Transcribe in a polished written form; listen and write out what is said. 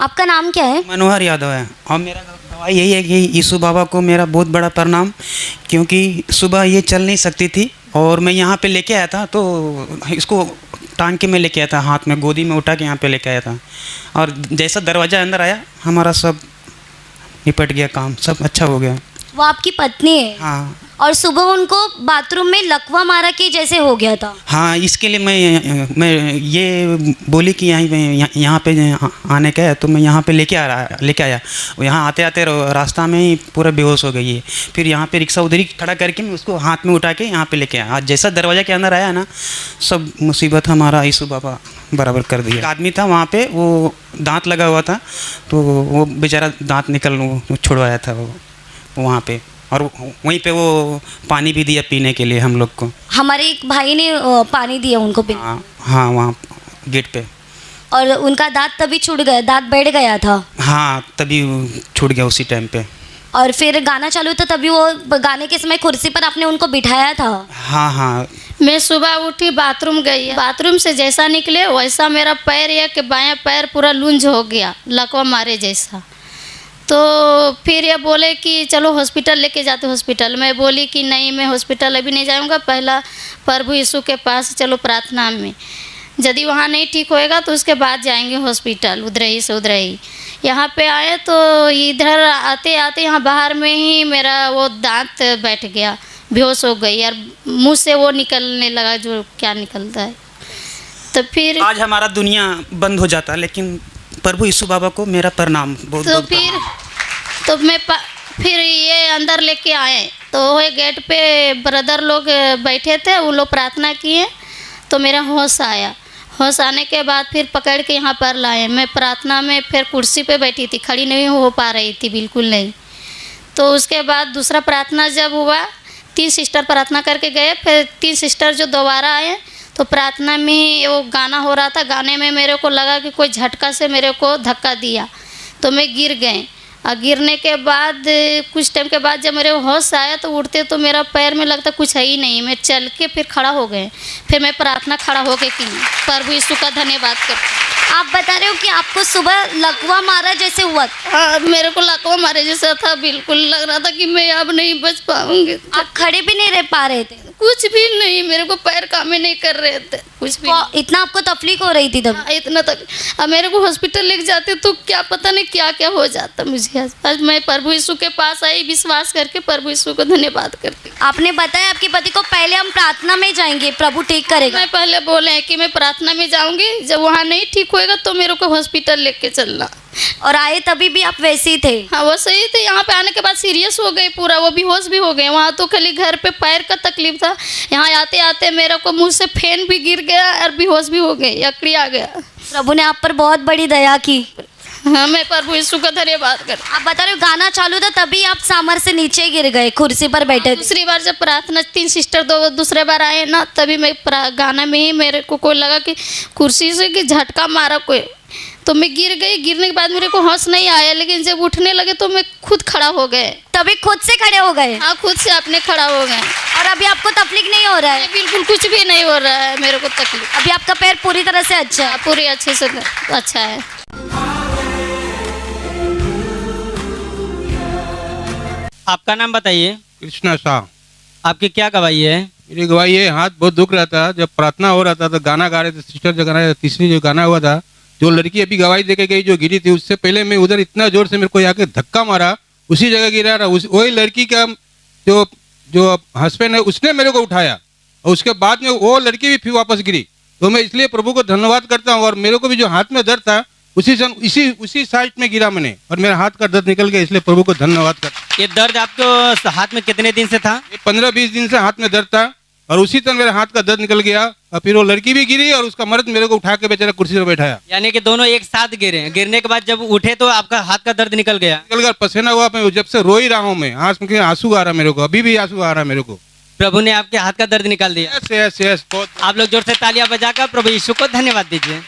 आपका नाम क्या है? मनोहर यादव है और मेरा गवाही यही है कि यीशु बाबा को मेरा बहुत बड़ा प्रणाम, क्योंकि सुबह ये चल नहीं सकती थी और मैं यहाँ पे लेके आया था, तो इसको टांग के मैं लेके आया था, हाथ में गोदी में उठा के यहाँ पे लेके आया था, और जैसा दरवाज़ा अंदर आया हमारा सब निपट गया, काम सब अच्छा हो गया। वो आपकी पत्नी है? हाँ और सुबह उनको बाथरूम में लकवा मारा के जैसे हो गया था। हाँ, इसके लिए मैं ये बोली कि यहाँ पे आने का है, तो मैं यहाँ पे लेके आया। यहाँ आते आते रास्ता में ही पूरा बेहोश हो गई है। फिर यहाँ पे रिक्शा उधर ही खड़ा करके मैं उसको हाथ में उठा के यहाँ पे लेके आया। आज जैसा दरवाज़ा के अंदर आया ना, सब मुसीबत हमारा यीशु बाबा बराबर कर दिया। एक आदमी था वहाँ पे, वो दांत लगा हुआ था, तो वो बेचारा दांत छुड़वाया था वो वहाँ पे, और वहीं पे वो पानी भी दिया पीने के लिए हम लोग को। हमारे एक भाई ने पानी दिया उनको पीने। हाँ वहाँ गेट पे। और उनका दांत तभी छूट गया, दांत बैठ गया था। हाँ, तभी छूट गया उसी टाइम पे। और फिर गाना चालू था, तभी वो गाने के समय कुर्सी पर आपने उनको बिठाया था। हाँ। मैं सुबह उठी, बाथरूम गई, बाथरूम से जैसा निकले वैसा मेरा पैर या कि बायां पैर पूरा लूंज हो गया, लकवा मारे जैसा। तो फिर ये बोले कि चलो हॉस्पिटल लेके जाते। हॉस्पिटल मैं बोली कि नहीं, मैं हॉस्पिटल अभी नहीं जाऊंगा, पहला प्रभु यीशु के पास चलो प्रार्थना में, यदि वहाँ नहीं ठीक होएगा तो उसके बाद जाएंगे हॉस्पिटल। उधरही से उधरही यहाँ पे आए, तो इधर आते आते यहाँ बाहर में ही मेरा वो दांत बैठ गया, बेहोश हो गई और मुँह से वो निकलने लगा जो क्या निकलता है। तो फिर आज हमारा दुनिया बंद हो जाता, लेकिन प्रभु यीशु बाबा को मेरा प्रणाम। बहुत तो फिर तो मैं फिर ये अंदर लेके आए, तो वो गेट पे ब्रदर लोग बैठे थे, वो लोग प्रार्थना किए, तो मेरा होश आया। होश आने के बाद फिर पकड़ के यहाँ पर लाए। मैं प्रार्थना में फिर कुर्सी पे बैठी थी, खड़ी नहीं हो पा रही थी, बिल्कुल नहीं। तो उसके बाद दूसरा प्रार्थना जब हुआ, 3 सिस्टर प्रार्थना करके गए, फिर 3 सिस्टर जो दोबारा आए, तो प्रार्थना में वो गाना हो रहा था, गाने में मेरे को लगा कि कोई झटका से मेरे को धक्का दिया, तो मैं गिर गई। और गिरने के बाद कुछ टाइम के बाद जब मेरे होश आया, तो उठते तो मेरा पैर में लगता कुछ है ही नहीं। मैं चल के फिर खड़ा हो गए, फिर मैं प्रार्थना खड़ा होके की, प्रभु यीशु का धन्यवाद करती। आप बता रहे हो कि आपको सुबह लकवा मारा जैसे हुआ? हाँ, मेरे को लकवा मारे जैसा था, बिल्कुल लग रहा था कि मैं अब नहीं बच पाऊंगी। आप खड़े भी नहीं रह पा रहे थे? कुछ भी नहीं, मेरे को पैर काम ही नहीं कर रहे थे, कुछ भी नहीं। इतना आपको तकलीफ हो रही थी तब? इतना तक अब मेरे को हॉस्पिटल लेके जाते तो क्या पता नहीं क्या क्या हो जाता मुझे। आज मैं प्रभु यीशु के पास आई, विश्वास करके प्रभु यीशु को धन्यवाद करती। आपने बताया आपके पति को पहले हम प्रार्थना में जाएंगे, प्रभु ठीक करेगा। मैं पहले बोले कि मैं प्रार्थना में जाऊंगी, जब वहाँ नहीं ठीक होएगा तो मेरे को हॉस्पिटल लेके चलना। और आए तभी भी आप वैसे ही थे? हाँ, वो सही थे। यहाँ पे आने के बाद सीरियस हो गए पूरा, वो बेहोश भी हो गए। वहाँ तो खाली घर पे पैर का तकलीफ था, यहाँ आते आते मेरे को मुंह से फेन भी गिर गया और बेहोश भी हो गए, अकड़ी आ गया। प्रभु ने आप पर बहुत बड़ी दया की। हाँ, मैं प्रभु यीशु का धन्यवाद कर। आप बता रहे हो गाना चालू था तभी आप सामर से नीचे गिर गए, कुर्सी पर बैठे थे। दूसरी बार जब प्रार्थना 3 सिस्टर दूसरे बार आए ना, तभी मैं गाना में ही मेरे को कोई लगा कि कुर्सी से कि झटका मारा कोई, तो मैं गिर गई। गिरने के बाद मेरे को होश नहीं आया, लेकिन जब उठने लगे तो मैं खुद खड़ा हो गए। तभी खुद से खड़े हो गए? हाँ, खुद से अपने खड़ा हो गए। और अभी आपको तकलीफ नहीं हो रहा है? बिल्कुल कुछ भी नहीं हो रहा है मेरे को तकलीफ। अभी आपका पैर पूरी तरह से अच्छा है? पूरी अच्छे से अच्छा है। आपका नाम बताइए। कृष्णा शाह। आपकी क्या गवाही है? मेरी गवाही है, हाथ बहुत दुख रहा था, जब प्रार्थना हो रहा था तो गाना गा रहे थे सिस्टर, जो गाना तीसरी जो गाना हुआ था, जो लड़की अभी गवाही देके गई जो गिरी थी, उससे पहले मैं उधर इतना जोर से मेरे को आके धक्का मारा, उसी जगह गिरा रहा। वही लड़की का जो हस्बैंड है उसने मेरे को उठाया, और उसके बाद में वो लड़की भी फिर वापस गिरी। तो मैं इसलिए प्रभु को धन्यवाद करता हूँ। और मेरे को भी जो हाथ में दर्द था उसी साइड में गिरा मैंने, और मेरा हाथ का दर्द निकल गया, इसलिए प्रभु को धन्यवाद करता। ये दर्द आपको हाथ में कितने दिन से था? 15-20 दिन से हाथ में दर्द था, और उसी तरह मेरे हाथ का दर्द निकल गया। और फिर वो लड़की भी गिरी, और उसका मर्द मेरे को उठा के बेचारा कुर्सी पर बैठाया। यानी कि दोनों एक साथ गिरे। गिरने के बाद जब उठे तो आपका हाथ का दर्द निकल गया? निकल गया, पसीना हुआ। मैं जब से रो ही रहा हूँ, मैं आंसू आ रहा मेरे को, अभी भी आंसू आ रहा मेरे को। प्रभु ने आपके हाथ का दर्द निकाल दिया। यस, बहुत। आप लोग जोर से तालियां बजाकर प्रभु यीशु को धन्यवाद दीजिए।